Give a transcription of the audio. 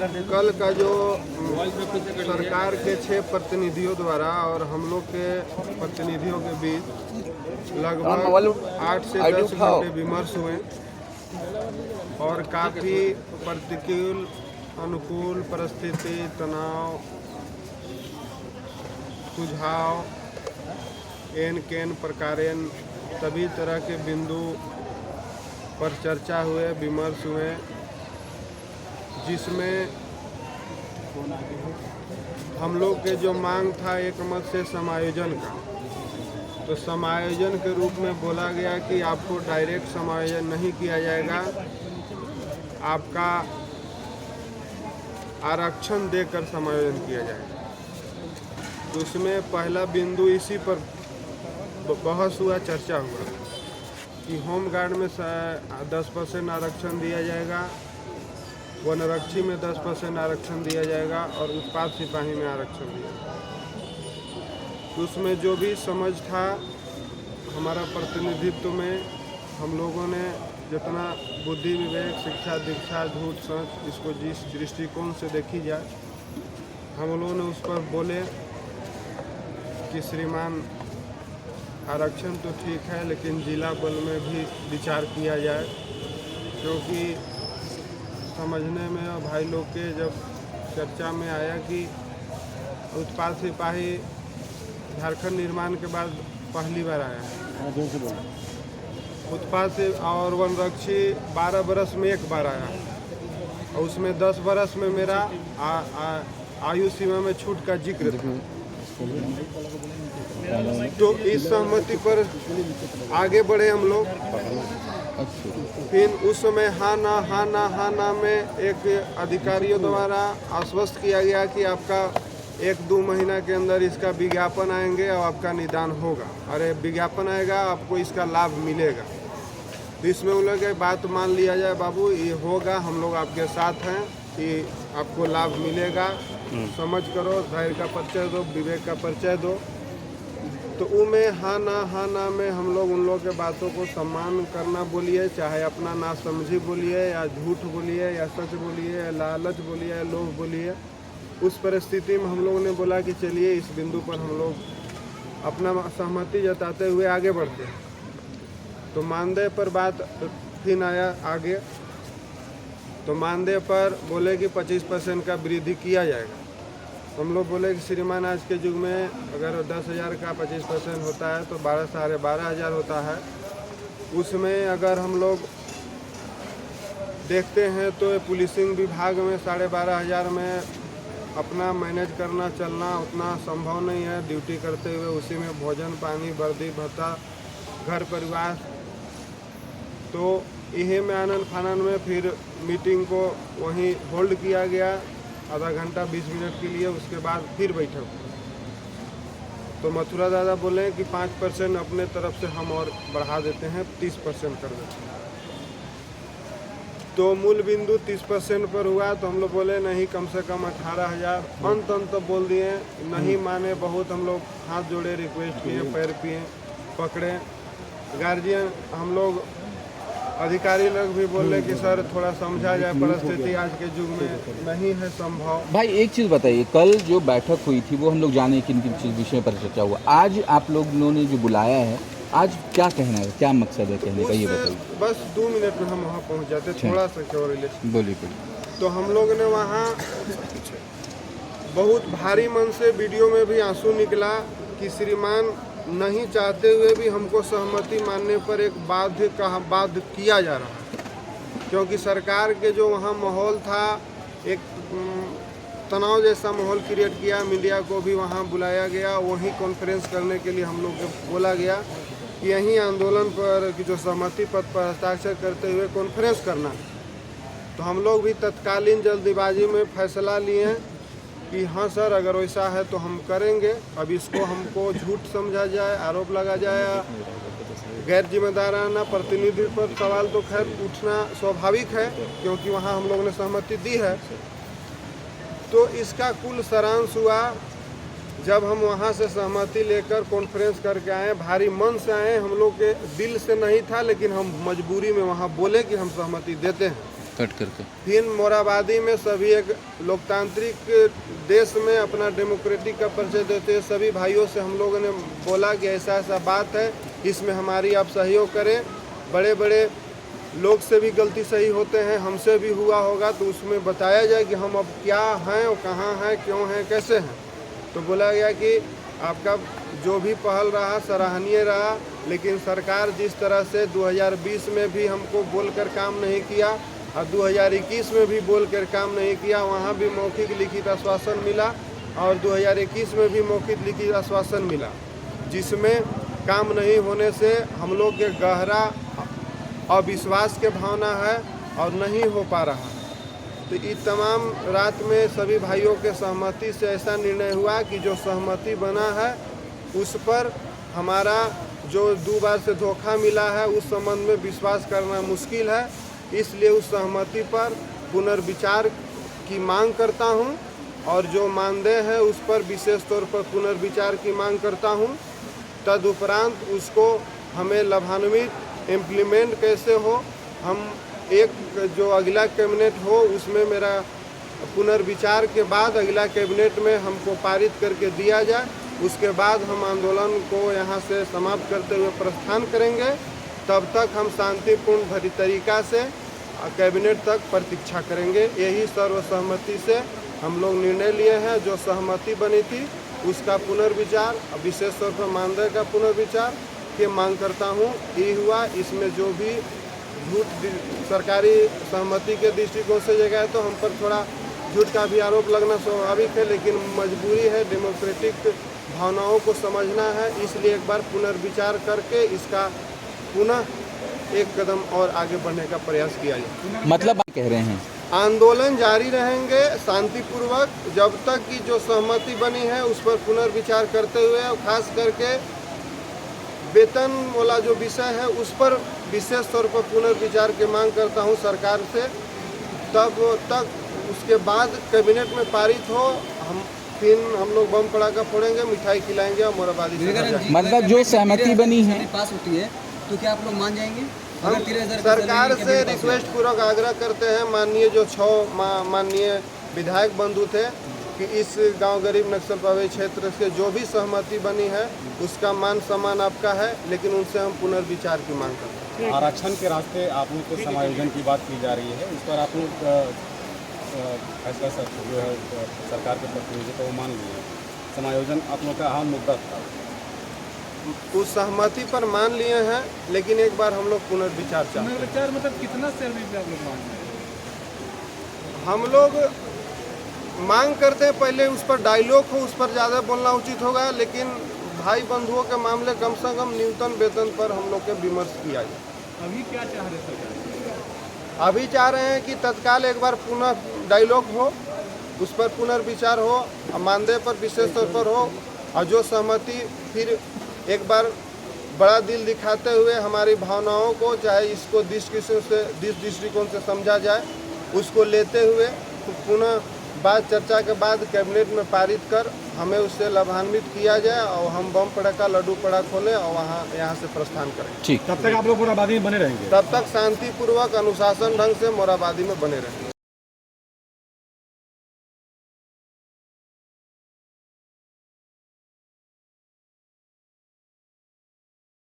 कल का जो सरकार के 6 प्रतिनिधियों द्वारा और हम लोग के प्रतिनिधियों के बीच लगभग 8 से 10 घंटे विमर्श हुए और काफ़ी प्रतिकूल अनुकूल परिस्थिति, तनाव, सुझाव, एन केन प्रकारेण सभी तरह के बिंदु पर चर्चा हुए, विमर्श हुए, जिसमें हम लोग के जो मांग था एक मत से समायोजन का, तो समायोजन के रूप में बोला गया कि आपको डायरेक्ट समायोजन नहीं किया जाएगा, आपका आरक्षण देकर समायोजन किया जाएगा। तो उसमें पहला बिंदु इसी पर बहस हुआ, चर्चा हुआ कि होमगार्ड में 10% आरक्षण दिया जाएगा, वनरक्षी में 10% आरक्षण दिया जाएगा और उत्पाद सिपाही में आरक्षण दिया जाएगा। तो उसमें जो भी समझ था हमारा प्रतिनिधित्व में, हम लोगों ने जितना बुद्धि विवेक शिक्षा दीक्षा झूठ सच इसको जिस दृष्टिकोण से देखी जाए, हम लोगों ने उस पर बोले कि श्रीमान आरक्षण तो ठीक है लेकिन जिला बल में भी विचार किया जाए, क्योंकि समझने में और भाई लोग के जब चर्चा में आया कि उत्पाद सिपाही झारखंड निर्माण के बाद पहली बार आया है, उत्पाद से और वनरक्षी 12 बरस में एक बार आया और उसमें 10 बरस में मेरा आयु सीमा में छूट का जिक्र था। तो इस सहमति पर आगे बढ़े हम लोग। फिर उस समय हाँ ना में एक अधिकारियों द्वारा आश्वस्त किया गया कि आपका 1-2 महीना के अंदर इसका विज्ञापन आएंगे और आपका निदान होगा। अरे विज्ञापन आएगा, आपको इसका लाभ मिलेगा। तो इसमें उन लोग बात मान लिया जाए, बाबू ये होगा, हम लोग आपके साथ हैं कि आपको लाभ मिलेगा, समझ करो, धैर्य का परिचय दो, विवेक का परिचय दो। तो उनमें हाँ ना में हम लोग उन लोग के बातों को सम्मान करना बोलिए, चाहे अपना ना समझी बोलिए या झूठ बोलिए या सच बोलिए या लालच बोलिए या लोभ बोलिए, उस परिस्थिति में हम लोगों ने बोला कि चलिए इस बिंदु पर हम लोग अपना सहमति जताते हुए आगे बढ़ते हैं। तो मानदेय पर बात फिर आया आगे, तो मानदेय पर बोले कि 25% का वृद्धि किया जाएगा। हम लोग बोले कि श्रीमान आज के युग में अगर 10,000 का 25% होता है तो 12,500 होता है। उसमें अगर हम लोग देखते हैं तो पुलिसिंग विभाग में 12,500 में अपना मैनेज करना चलना उतना संभव नहीं है। ड्यूटी करते हुए उसी में भोजन पानी वर्दी भत्ता घर परिवार, तो यही में आनंद फानन में फिर मीटिंग को वहीं होल्ड किया गया आधा घंटा 20 मिनट के लिए। उसके बाद फिर बैठक, तो मथुरा दादा बोले कि 5% अपने तरफ से हम और बढ़ा देते हैं, 30% कर देते हैं। तो मूल बिंदु 30% पर हुआ। तो हम लोग बोले नहीं, कम से कम 18,000 अंत बोल दिए। नहीं माने, बहुत हम लोग हाथ जोड़े, रिक्वेस्ट किए, पैर पिए, पकड़े। गार्जियन हम लोग अधिकारी लोग भी बोले कि सर थोड़ा समझा जाए, परिस्थिति आज के युग में नहीं है संभव। भाई एक चीज़ बताइए, कल जो बैठक हुई थी वो हम लोग जाने किन किन चीज़ विषय पर चर्चा हुआ, आज आप लोगों ने जो बुलाया है आज क्या कहना है, क्या मकसद है कहने का, ये बताइए। बस 2 मिनट में हम वहाँ पहुँच जाते, थोड़ा सा केवल बोलिए। तो हम लोग ने वहाँ बहुत भारी मन से वीडियो में भी आंसू निकला कि श्रीमान नहीं चाहते हुए भी हमको सहमति मानने पर एक बाध्य किया जा रहा है, क्योंकि सरकार के जो वहाँ माहौल था एक तनाव जैसा माहौल क्रिएट किया। मीडिया को भी वहाँ बुलाया गया, वहीं कॉन्फ्रेंस करने के लिए हम लोग को बोला गया कि यहीं आंदोलन पर कि जो सहमति पत्र पर हस्ताक्षर करते हुए कॉन्फ्रेंस करना। तो हम लोग भी तत्कालीन जल्दीबाजी में फैसला लिए कि हाँ सर अगर वैसा है तो हम करेंगे। अब इसको हमको झूठ समझा जाए, आरोप लगा जाए, गैर जिम्मेदाराना प्रतिनिधित्व पर सवाल तो खैर उठना स्वाभाविक है, क्योंकि वहाँ हम लोगों ने सहमति दी है। तो इसका कुल सारांश हुआ जब हम वहाँ से सहमति लेकर कॉन्फ्रेंस करके आए, भारी मन से आए, हम लोग के दिल से नहीं था, लेकिन हम मजबूरी में वहाँ बोले कि हम सहमति देते हैं। कट करके फिर मोराबादी में सभी एक लोकतांत्रिक देश में अपना डेमोक्रेटिक का परिचय देते हैं। सभी भाइयों से हम लोगों ने बोला कि ऐसा ऐसा बात है, इसमें हमारी आप सहयोग करें। बड़े बड़े लोग से भी गलती सही होते हैं, हमसे भी हुआ होगा, तो उसमें बताया जाए कि हम अब क्या हैं और कहाँ हैं, क्यों हैं, कैसे हैं। तो बोला गया कि आपका जो भी पहल रहा सराहनीय रहा, लेकिन सरकार जिस तरह से 2020 में भी हमको बोलकर काम नहीं किया और 2021 में भी बोलकर काम नहीं किया, वहाँ भी मौखिक लिखित आश्वासन मिला और 2021 में भी मौखिक लिखित आश्वासन मिला, जिसमें काम नहीं होने से हम लोग के गहरा अविश्वास के भावना है और नहीं हो पा रहा है। तो इस तमाम रात में सभी भाइयों के सहमति से ऐसा निर्णय हुआ कि जो सहमति बना है उस पर हमारा जो 2 बार से धोखा मिला है उस संबंध में विश्वास करना मुश्किल है। इसलिए उस सहमति पर पुनर्विचार की मांग करता हूं और जो मानदेय है उस पर विशेष तौर पर पुनर्विचार की मांग करता हूं। तदुपरांत उसको हमें लाभान्वित इम्प्लीमेंट कैसे हो, हम एक जो अगला कैबिनेट हो उसमें मेरा पुनर्विचार के बाद अगला कैबिनेट में हमको पारित करके दिया जाए। उसके बाद हम आंदोलन को यहाँ से समाप्त करते हुए प्रस्थान करेंगे। तब तक हम शांतिपूर्ण भरी तरीका से कैबिनेट तक प्रतीक्षा करेंगे। यही सर्वसहमति से हम लोग निर्णय लिए हैं। जो सहमति बनी थी उसका पुनर्विचार, विशेष तौर पर मानदेय का पुनर्विचार की मांग करता हूँ। ये हुआ, इसमें जो भी झूठ सरकारी सहमति के दृष्टिकोण से जगह है तो हम पर थोड़ा झूठ का भी आरोप लगना स्वाभाविक है, लेकिन मजबूरी है, डेमोक्रेटिक भावनाओं को समझना है। इसलिए एक बार पुनर्विचार करके इसका पुनः एक कदम और आगे बढ़ने का प्रयास किया जाए। मतलब आप कह रहे हैं आंदोलन जारी रहेंगे शांतिपूर्वक जब तक कि जो सहमति बनी है उस पर पुनर्विचार करते हुए, और खास करके वेतन वाला जो विषय है उस पर विशेष तौर पर पुनर्विचार की मांग करता हूं सरकार से। तब तक उसके बाद कैबिनेट में पारित हो, हम लोग बम पड़ाका फोड़ेंगे, मिठाई खिलाएंगे और मोराबादी से मतलब जो सहमति बनी है पास होती है तो क्या आप लोग मान जाएंगे? हम सरकार से रिक्वेस्ट पूर्वक आग्रह करते हैं, माननीय जो 6 माननीय विधायक बंधु थे, कि इस गांव गरीब नक्सल प्रभावित क्षेत्र से जो भी सहमति बनी है उसका मान सम्मान आपका है, लेकिन उनसे हम पुनर्विचार की मांग करते हैं। आरक्षण के रास्ते आप लोग को समायोजन की बात की जा रही है, उस पर आप लोग फैसला जो है सरकार के प्रतिनिधि को मान लिए, समायोजन आप लोग का अहम मुद्दा था। उस सहमति पर मान लिए हैं, लेकिन एक बार हम लोग पुनर्विचार चाहते हैं। पुनर्विचार मतलब कितना सैलरी पे आप लोग मांग रहे हैं? हम लोग मांग करते हैं पहले उस पर डायलॉग हो, उस पर ज़्यादा बोलना उचित होगा, लेकिन भाई बंधुओं के मामले कम से कम न्यूनतम वेतन पर हम लोग के विमर्श किया जाए। अभी क्या चाह रहे सरकार? अभी चाह रहे हैं कि तत्काल एक बार पुनः डायलॉग हो, उस पर पुनर्विचार हो, मानदेय पर विशेष तौर पर हो, और जो सहमति फिर एक बार बड़ा दिल दिखाते हुए हमारी भावनाओं को, चाहे इसको दृष्टिकोण से समझा जाए, उसको लेते हुए तो पुनः बाद चर्चा के बाद कैबिनेट में पारित कर हमें उससे लाभान्वित किया जाए और हम बम पड़ाका लड्डू पड़ा खोलें और यहाँ से प्रस्थान करें। ठीक। तब तक आप लोग मोराबादी में बने रहेंगे? तब तक शांतिपूर्वक अनुशासन ढंग से मोराबादी में बने रहेंगे।